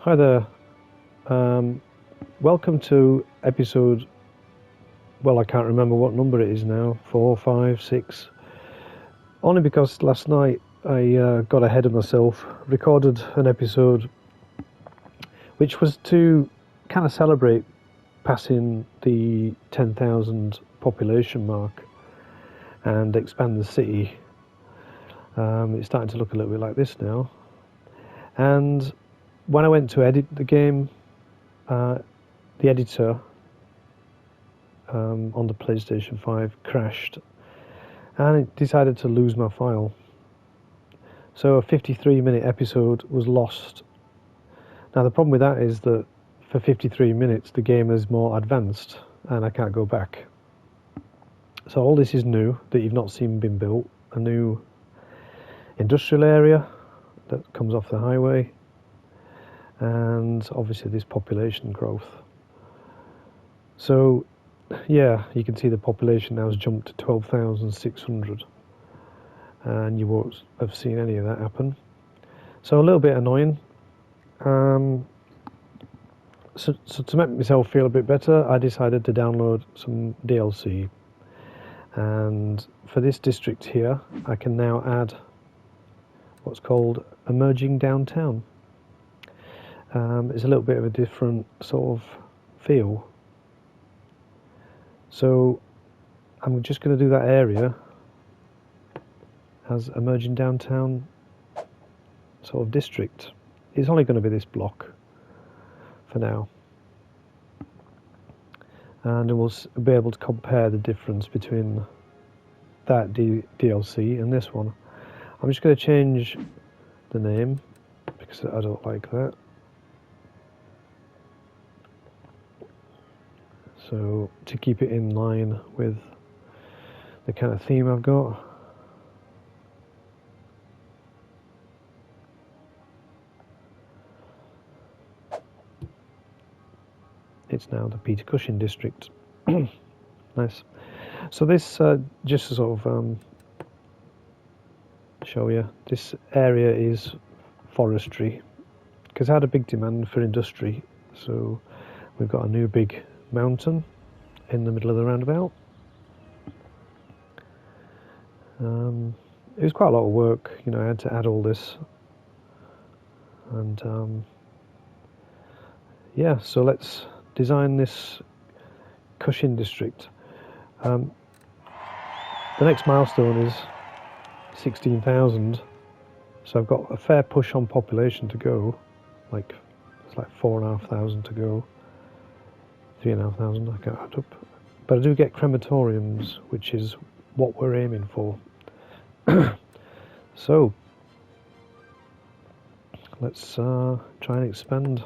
Hi there. Um, Welcome to episode. Well, I can't remember what number it is now. 4, 5, 6. Only because last night I got ahead of myself, recorded an episode which was to kind of celebrate passing the 10,000 population mark and expand the city. It's starting to look a little bit like this now. And when I went to edit the game, the editor on the PlayStation 5 crashed and it decided to lose my file. So a 53-minute episode was lost. Now the problem with that is that for 53 minutes the game is more advanced and I can't go back. So all this is new that you've not seen been built. A new industrial area that comes off the highway, and obviously this population growth. So yeah, you can see the population now has jumped to 12,600 and you won't have seen any of that happen. So a little bit annoying. So to make myself feel a bit better, I decided to download some DLC, and for this district here I can now add what's called emerging downtown. It's a little bit of a different sort of feel. So I'm just going to do that area as emerging downtown sort of district. It's only going to be this block for now, and we'll be able to compare the difference between that DLC and this one. I'm just going to change the name because I don't like that. So to keep it in line with the kind of theme I've got. It's now the Peter Cushing district. Nice. So this, just to sort of show you, this area is forestry because I had a big demand for industry. So we've got a new big mountain in the middle of the roundabout. It was quite a lot of work, you know. I had to add all this, and yeah. So let's design this Cushing district. The next milestone is 16,000, so I've got a fair push on population to go. Like it's like 4,500 to go, 3,500. I can't add up, but I do get crematoriums, which is what we're aiming for. So let's try and expand.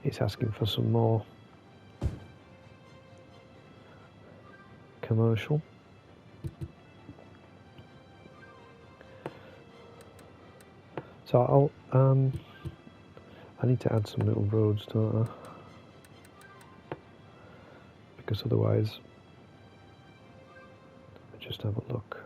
It's asking for some more commercial. So I need to add some little roads, don't I? Because otherwise, just have a look.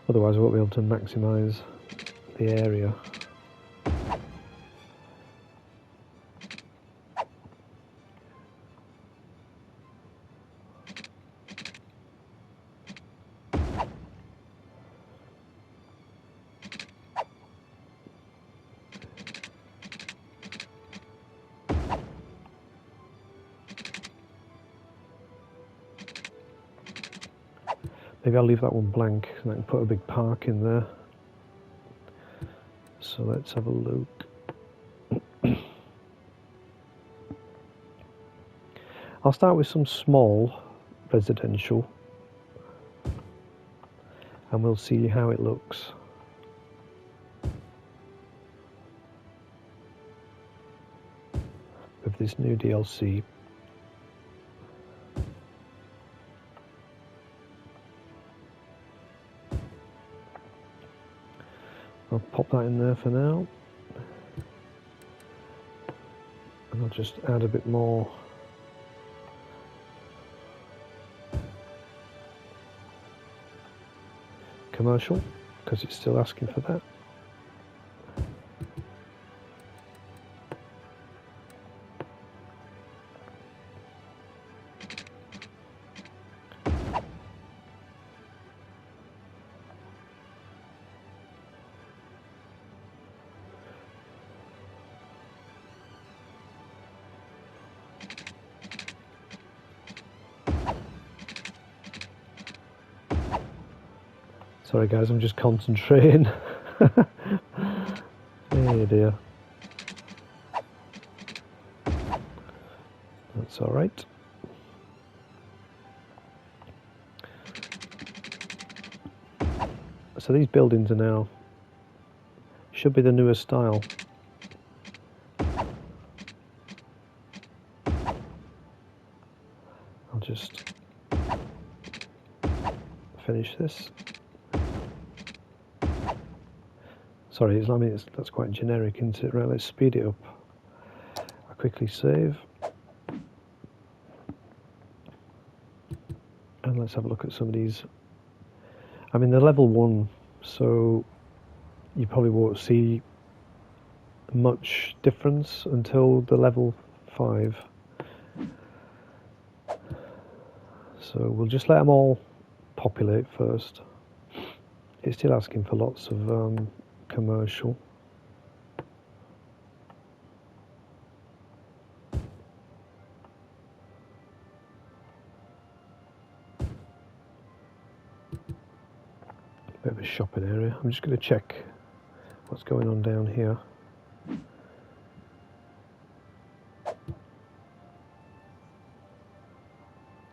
Otherwise, I won't be able to maximise the area. Maybe I'll leave that one blank and I can put a big park in there. So let's have a look. I'll start with some small residential and we'll see how it looks. With this new DLC. I'll pop that in there for now. And I'll just add a bit more commercial, because it's still asking for that. Sorry guys, I'm just concentrating. Oh dear. That's alright. So these buildings are now, should be the newer style. I'll just finish this. Sorry, that's quite generic, isn't it? Right, let's speed it up. I'll quickly save. And let's have a look at some of these. I mean, they're level 1, so you probably won't see much difference until the level 5. So we'll just let them all populate first. It's still asking for lots of commercial. Bit of a shopping area. I'm just going to check what's going on down here.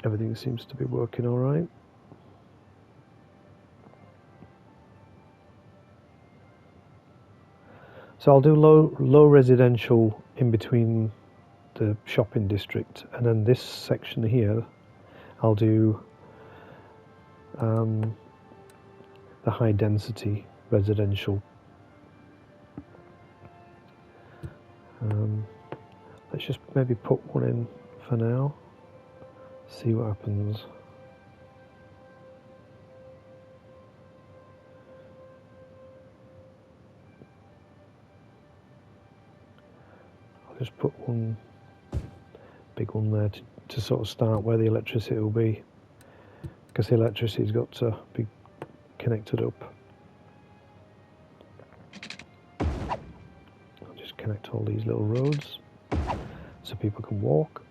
Everything seems to be working all right. So I'll do low residential in between the shopping district, and then this section here I'll do the high density residential. Let's just maybe put one in for now, see what happens. I'll just put one big one there to sort of start where the electricity will be, because the electricity's got to be connected up. I'll just connect all these little roads so people can walk.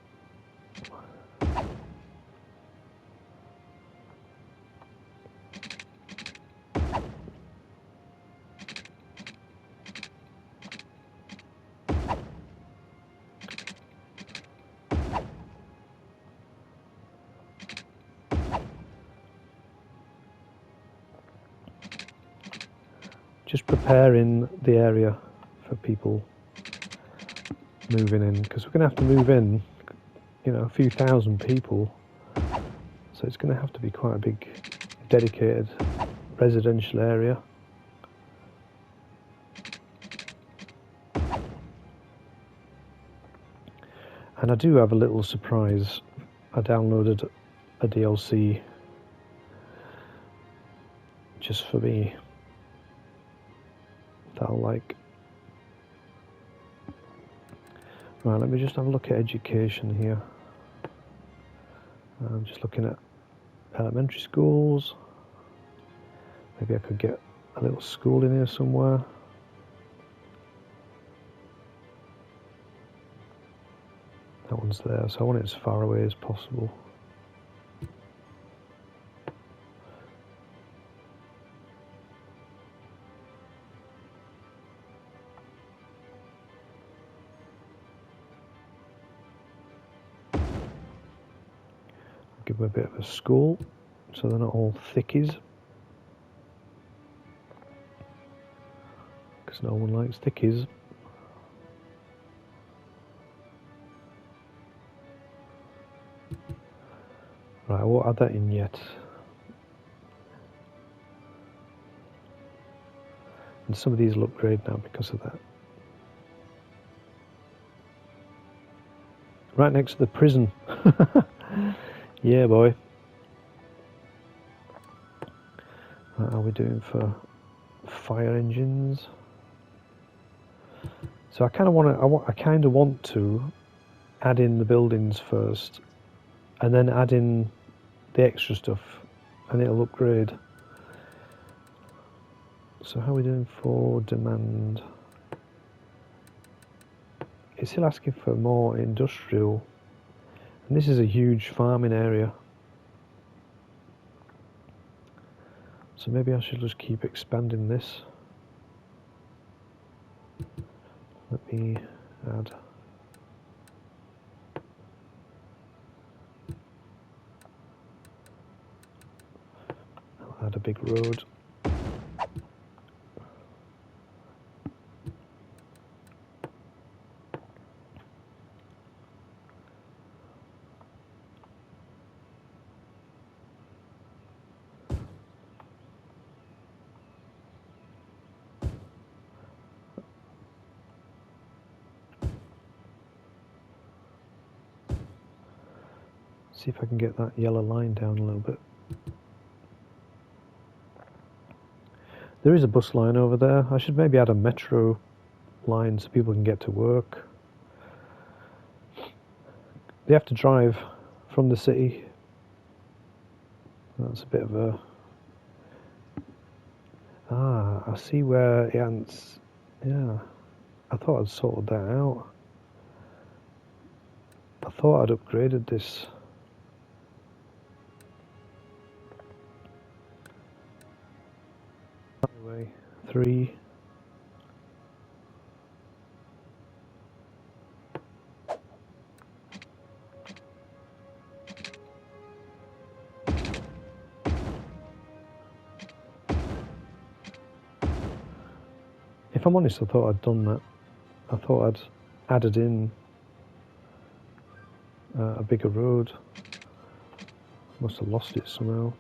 Just preparing the area for people moving in, because we're going to have to move in, you know, a few thousand people, so it's going to have to be quite a big dedicated residential area. And I do have a little surprise. I downloaded a DLC just for me that I'll like. Right, let me just have a look at education here. I'm just looking at elementary schools. Maybe I could get a little school in here somewhere. That one's there, so I want it as far away as possible. Give them a bit of a school, so they're not all thickies, because no one likes thickies. Right, I won't add that in yet. And some of these look great now because of that. Right next to the prison. Yeah, boy. What are we doing for fire engines? So I kind of want to add in the buildings first, and then add in the extra stuff, and it'll upgrade. So how are we doing for demand? It's still asking for more industrial, and this is a huge farming area. So maybe I should just keep expanding this. Let me add. I'll add a big road. See if I can get that yellow line down a little bit. There is a bus line over there. I should maybe add a metro line so people can get to work. They have to drive from the city. That's a bit of a... Ah, I see where it ants... Yeah, I thought I'd sorted that out. I thought I'd upgraded this. Anyway, 3. If I'm honest, I thought I'd done that. I thought I'd added in a bigger road. Must have lost it somehow.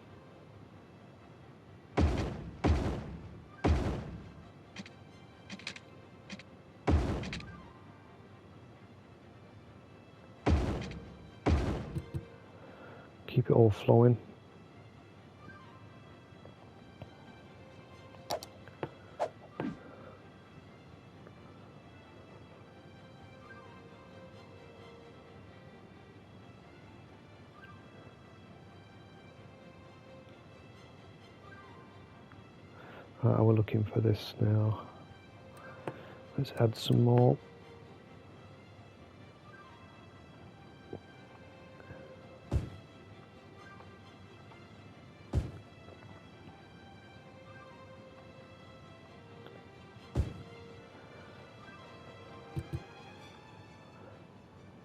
Keep it all flowing. Right, we're looking for this now. Let's add some more.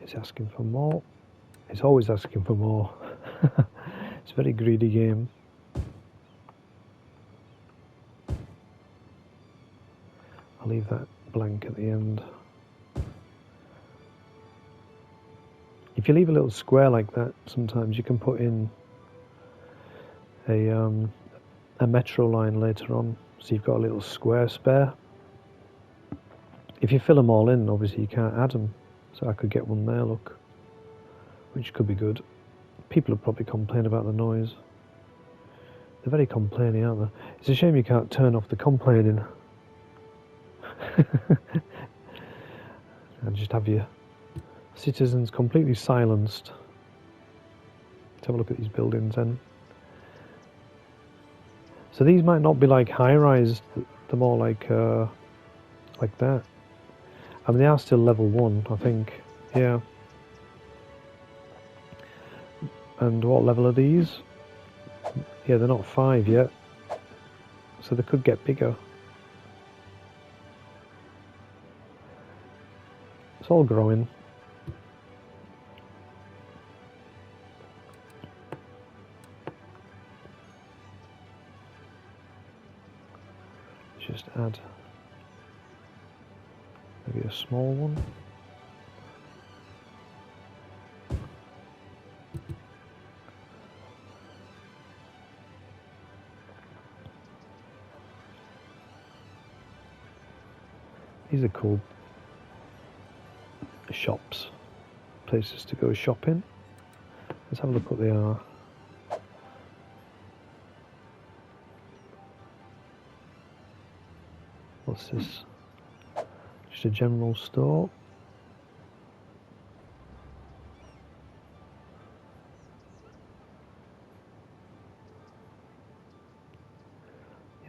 It's asking for more. It's always asking for more. It's a very greedy game. I'll leave that blank at the end. If you leave a little square like that, sometimes you can put in a metro line later on, so you've got a little square spare. If you fill them all in, obviously you can't add them, so I could get one there, look, which could be good. People will probably complain about the noise. They're very complaining, aren't they? It's a shame you can't turn off the complaining. And just have your citizens completely silenced. Let's have a look at these buildings then. So these might not be like high-rise, they're more like that. I mean, they are still level 1, I think. Yeah. And what level are these? Yeah, they're not 5 yet, so they could get bigger. It's all growing. Just add maybe a small one. These are cool shops, places to go shopping. Let's have a look what they are. What's this? Just a general store.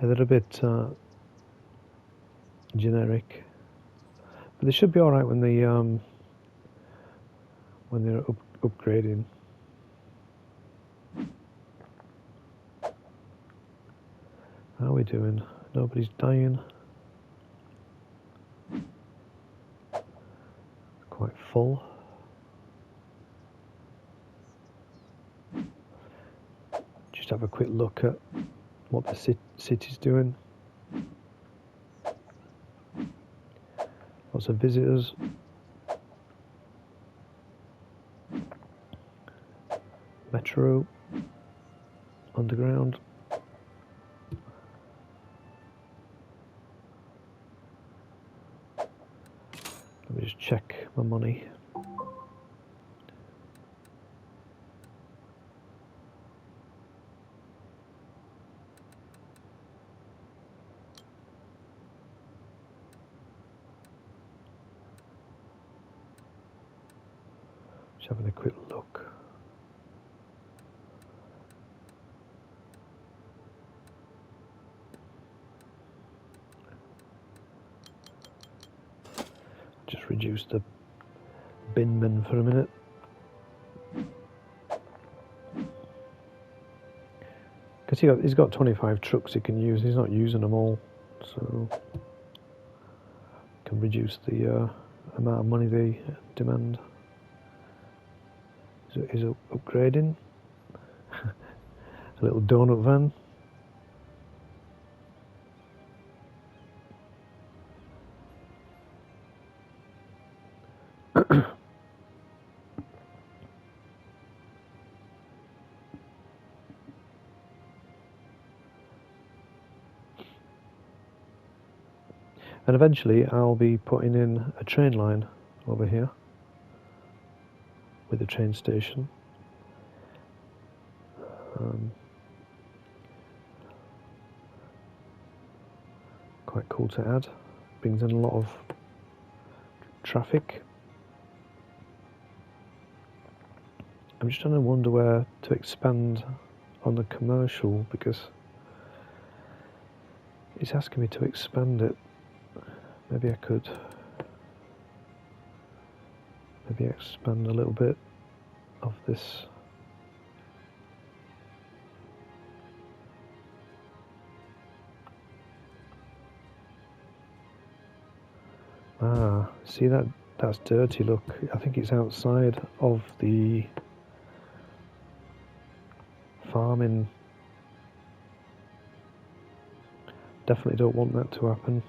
Yeah, they're a bit generic, but they should be all right when they're upgrading. How are we doing? Nobody's dying. Quite full. Just have a quick look at what the city's doing. Lots of visitors. Metro. Underground. Let me just check my money. Just having a quick look. Just reduce the binman for a minute. Because he's got 25 trucks he can use. He's not using them all, so can reduce the amount of money they demand. Is upgrading. A little donut van. And eventually I'll be putting in a train line over here with a train station. Quite cool to add. Brings in a lot of traffic. I'm just trying to wonder where to expand on the commercial, because it's asking me to expand it. Maybe I could expand a little bit of this. Ah, see that's dirty, look. I think it's outside of the farming. Definitely don't want that to happen.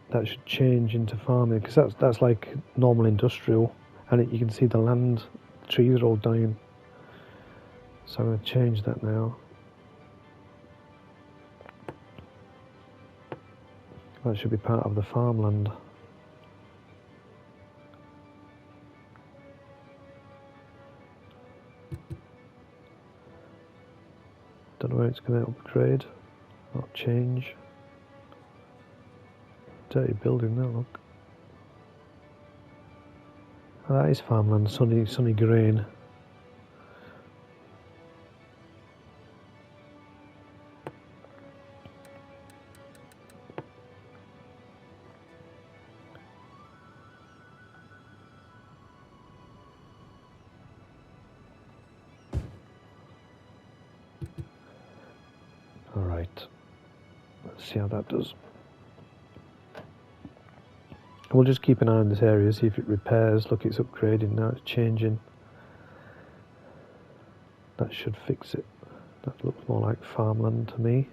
That should change into farming, because that's like normal industrial, and you can see the land, the trees are all dying. So I'm going to change that now. That should be part of the farmland. Don't know where it's going to upgrade or change. Dirty building there, look. Oh, that is farmland, sunny green. Alright, let's see how that does. We'll just keep an eye on this area, see if it repairs. Look, it's upgrading now, it's changing. That should fix it. That looks more like farmland to me.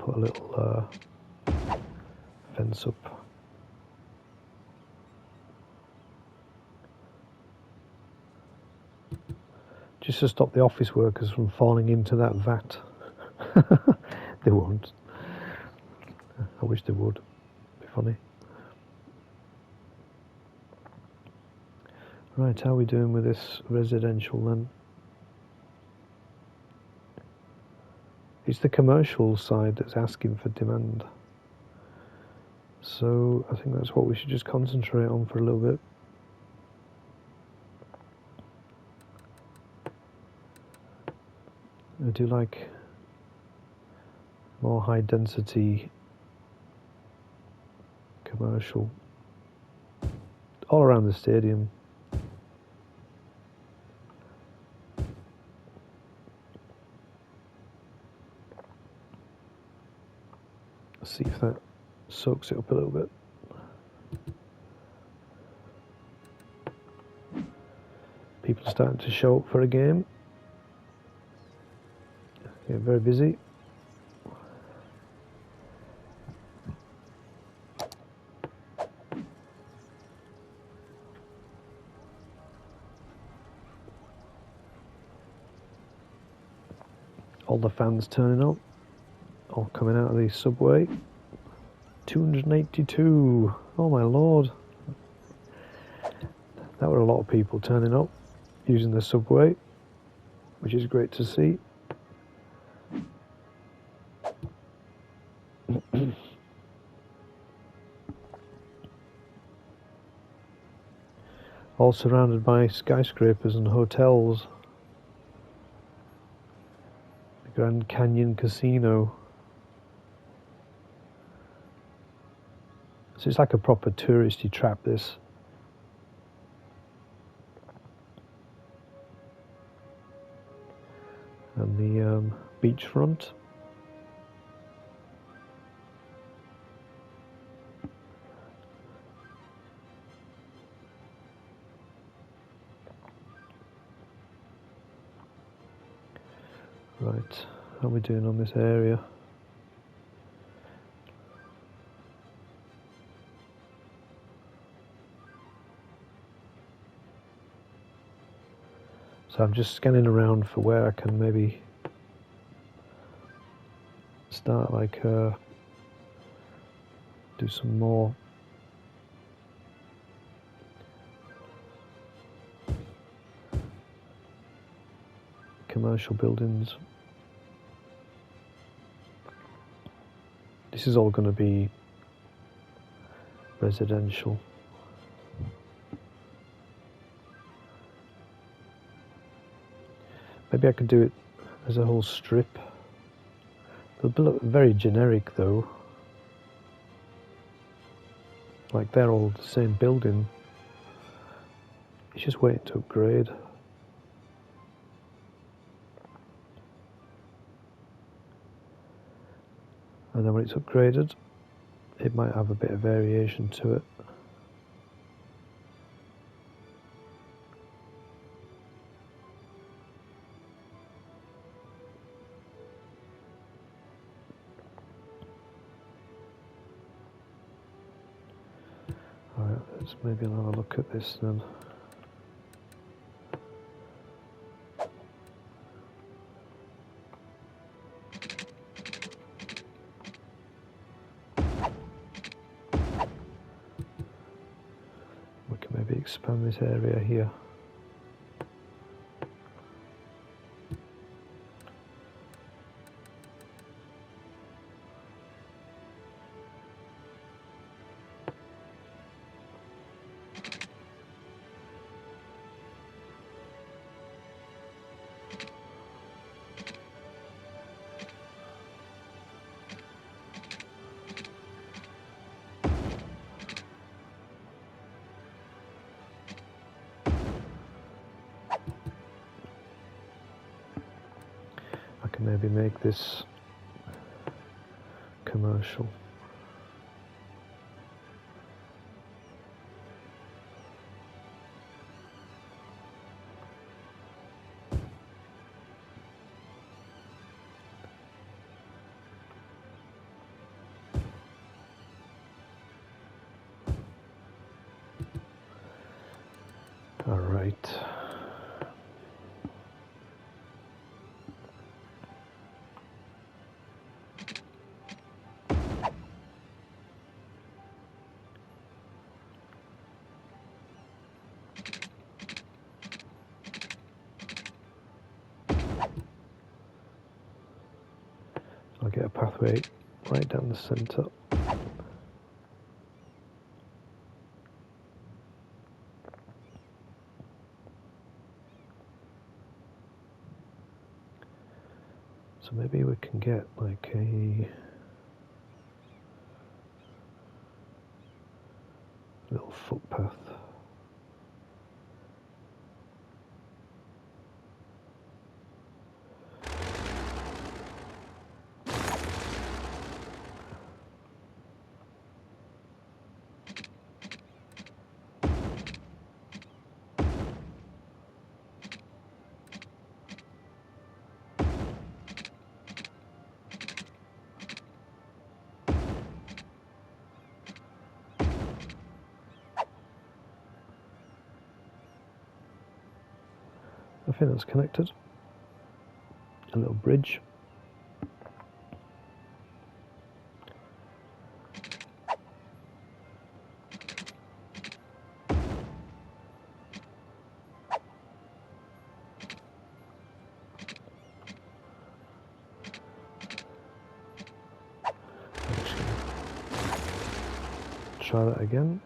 put a little fence up. Just to stop the office workers from falling into that vat. They won't. I wish they would. It'd be funny. Right, how are we doing with this residential then? It's the commercial side that's asking for demand. So I think that's what we should just concentrate on for a little bit. I do like more high density commercial all around the stadium. Let's see if that soaks it up a little bit. People are starting to show up for a game. Get very busy. All the fans turning up, all coming out of the subway. 282. Oh my lord. That were a lot of people turning up using the subway, which is great to see. All surrounded by skyscrapers and hotels. The Grand Canyon Casino. So it's like a proper touristy trap, this. And the beachfront. Right, how are we doing on this area? So I'm just scanning around for where I can maybe start do some more commercial buildings. This is all going to be residential. Maybe I could do it as a whole strip. They'll look very generic though. Like they're all the same building. It's just waiting to upgrade. And then when it's upgraded, it might have a bit of variation to it. Alright, let's maybe have a look at this then. We can maybe expand this area here. Maybe make this commercial. Right. I'll get a pathway right down the centre. So maybe we can get like a little footpath. I think that's connected. A little bridge. Try that again.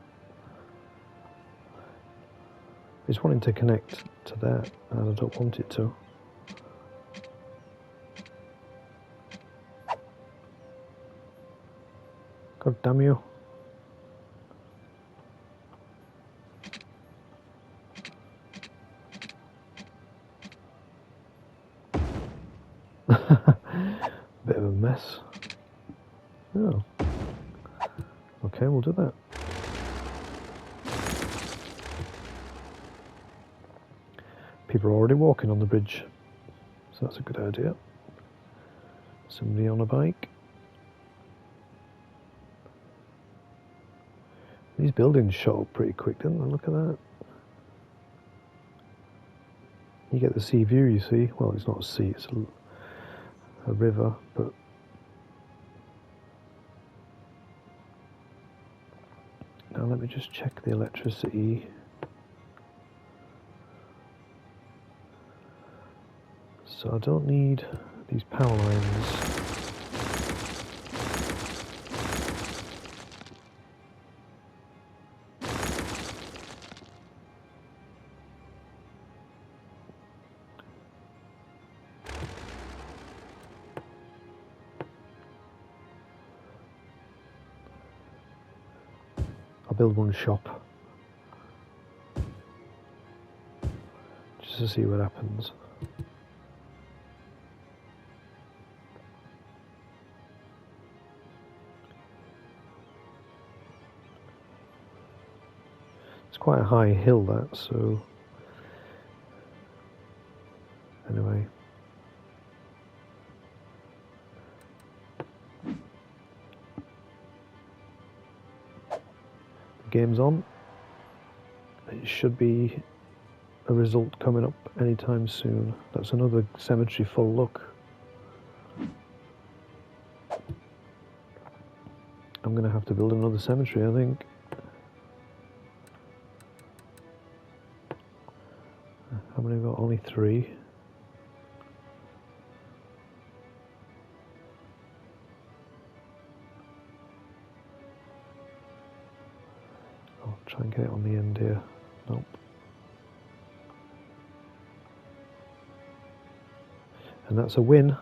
It's wanting to connect to that, and I don't want it to. God damn you. Bit of a mess. Oh. Okay, we'll do that. People are already walking on the bridge, so that's a good idea. Somebody on a bike. These buildings shot up pretty quick, didn't they? Look at that. You get the sea view, you see. Well, it's not a sea, it's a river, but now let me just check the electricity. So I don't need these power lines. I'll build one shop just to see what happens. It's quite a high hill, that, so anyway. The game's on. It should be a result coming up anytime soon. That's another cemetery full, look. I'm going to have to build another cemetery, I think. How many have we got? Only 3. I'll try and get it on the end here. Nope. And that's a win.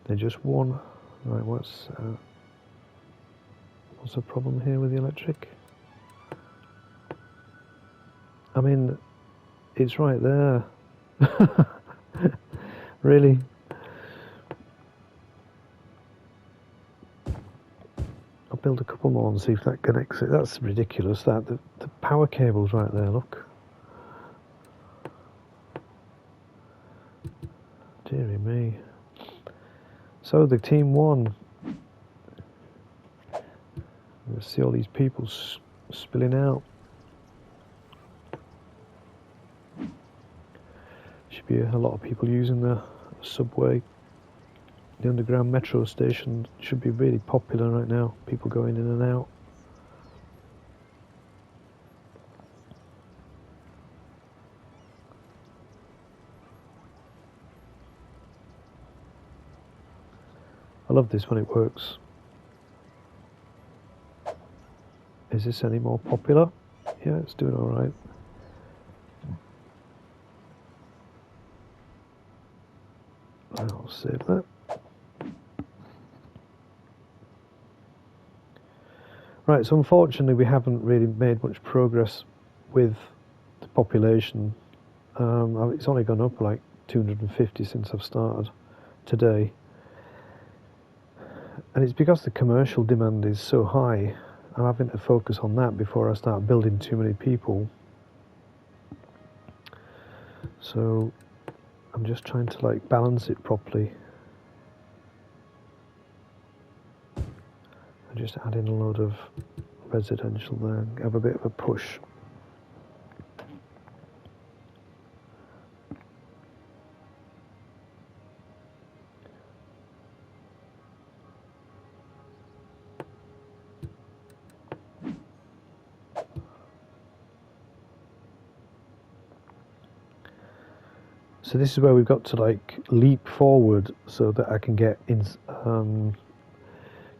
They just won. Right, what's the problem here with the electric? I mean, it's right there. Really? I'll build a couple more and see if that connects it. That's ridiculous, that. The power cable's right there, look. Dearie me. So the team won. You see all these people spilling out. Should be a lot of people using the subway. The underground metro station should be really popular right now. People going in and out. I love this when it works. Is this any more popular? Yeah, it's doing alright. I'll save that. Right, so unfortunately we haven't really made much progress with the population. It's only gone up like 250 since I've started today. And it's because the commercial demand is so high. I'm having to focus on that before I start building too many people. So I'm just trying to like balance it properly. I just add in a load of residential there, have a bit of a push. So this is where we've got to like leap forward so that I can get in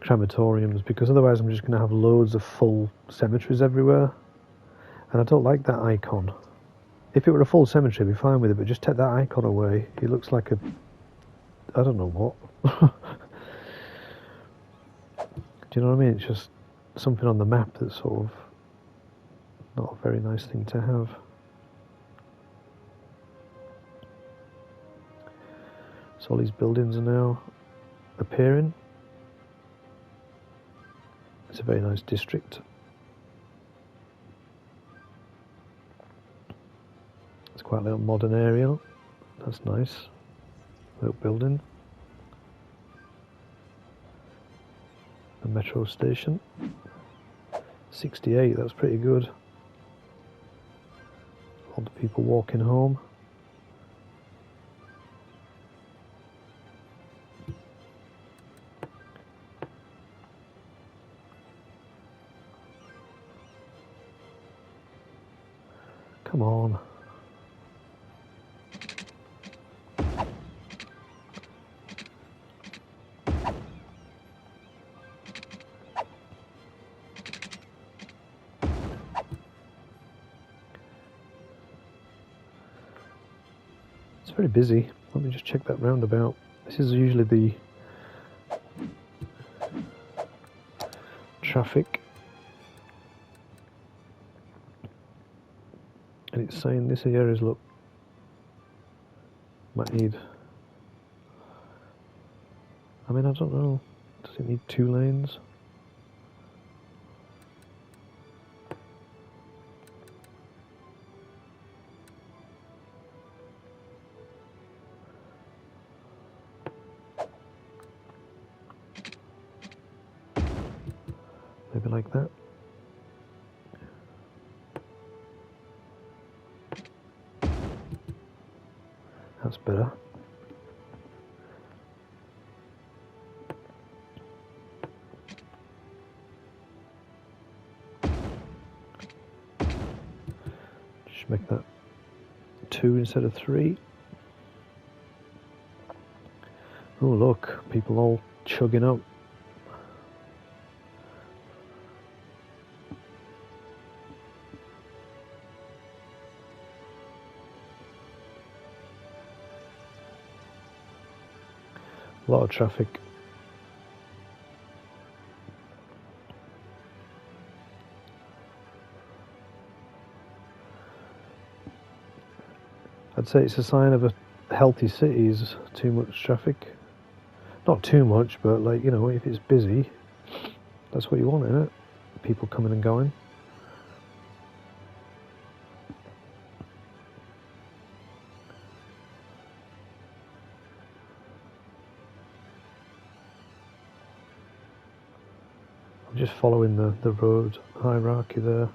crematoriums, because otherwise I'm just going to have loads of full cemeteries everywhere, and I don't like that icon. If it were a full cemetery I'd be fine with it, but just take that icon away. It looks like a, I don't know what. Do you know what I mean? It's just something on the map that's sort of not a very nice thing to have. So all these buildings are now appearing. It's a very nice district. It's quite a little modern area. That's nice. Little building. The metro station. 68, that's pretty good. All the people walking home. Come on. It's very busy. Let me just check that roundabout. This is usually the traffic. And it's saying this area's, look, might need, I mean, I don't know, does it need 2 lanes? Maybe like that. That's better. Just make that 2 instead of 3. Oh look, people all chugging up. A lot of traffic. I'd say it's a sign of a healthy city is too much traffic. Not too much, but like, you know, if it's busy, that's what you want, isn't it? People coming and going. just following the road hierarchy there.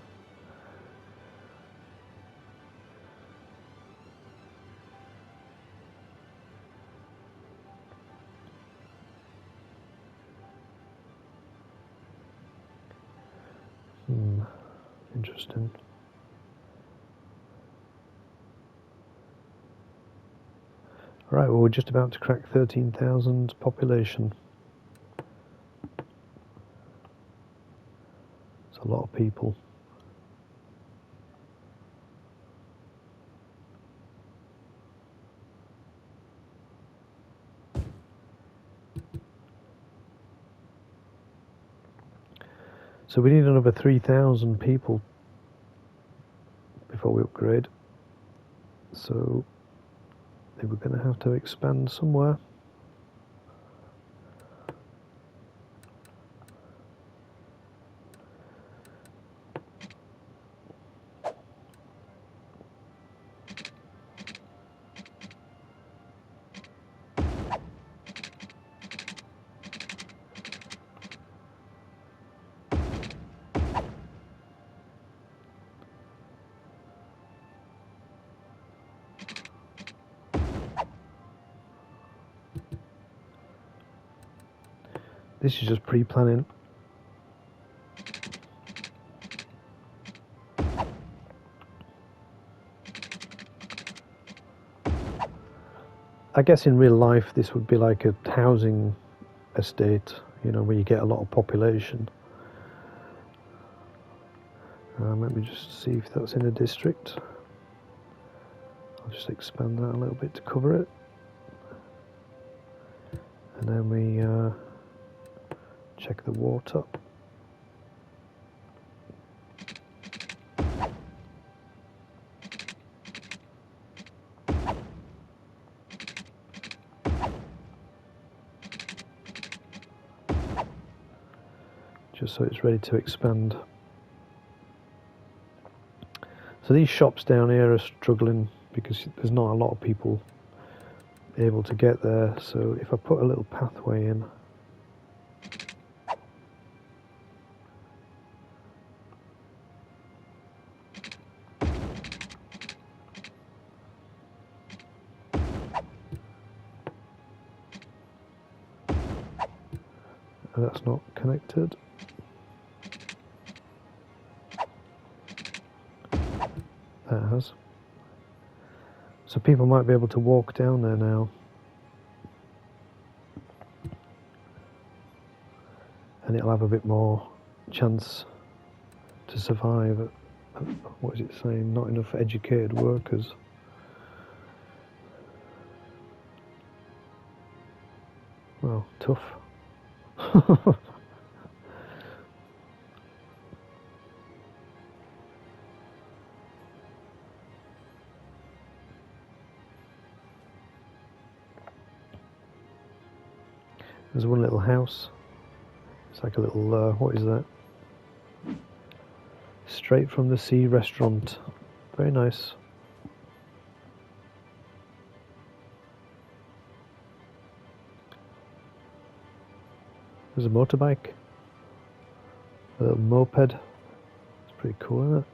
Interesting. Right, well, we're just about to crack 13,000 population. It's a lot of people. So we need another 3,000 people before we upgrade. So they were going to have to expand somewhere. This is just pre-planning. I guess in real life this would be like a housing estate, you know, where you get a lot of population. Let me just see if that's in a district. I'll just expand that a little bit to cover it. And then we check the water. Just so it's ready to expand. So these shops down here are struggling because there's not a lot of people able to get there. So if I put a little pathway in, that's not connected. That has. So people might be able to walk down there now. And it'll have a bit more chance to survive. What is it saying? Not enough educated workers. Well, tough. There's one little house. It's like a little, what is that? Straight from the sea restaurant. Very nice. There's a motorbike. A little moped. It's pretty cool, isn't it?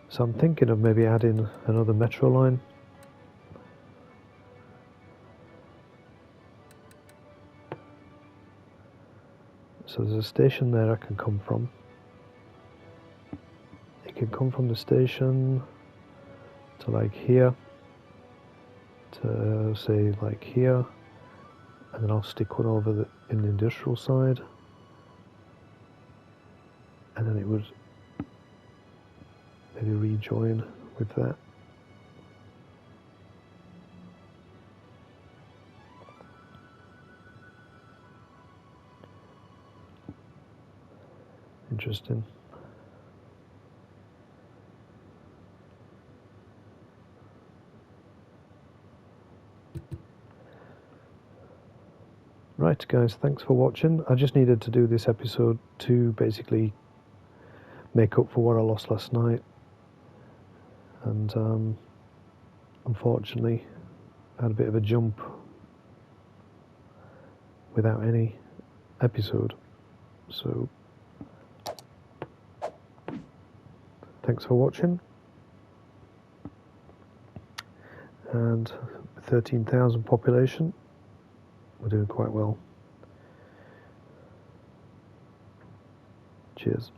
So I'm thinking of maybe adding another metro line. So there's a station there I can come from. It can come from the station to like here, to say like here, and then I'll stick one over in the industrial side, and then it would maybe rejoin with that. Interesting. Right guys, thanks for watching. I just needed to do this episode to basically make up for what I lost last night. And unfortunately, I had a bit of a jump without any episode. So, thanks for watching. And 13,000 population, we're doing quite well. Cheers.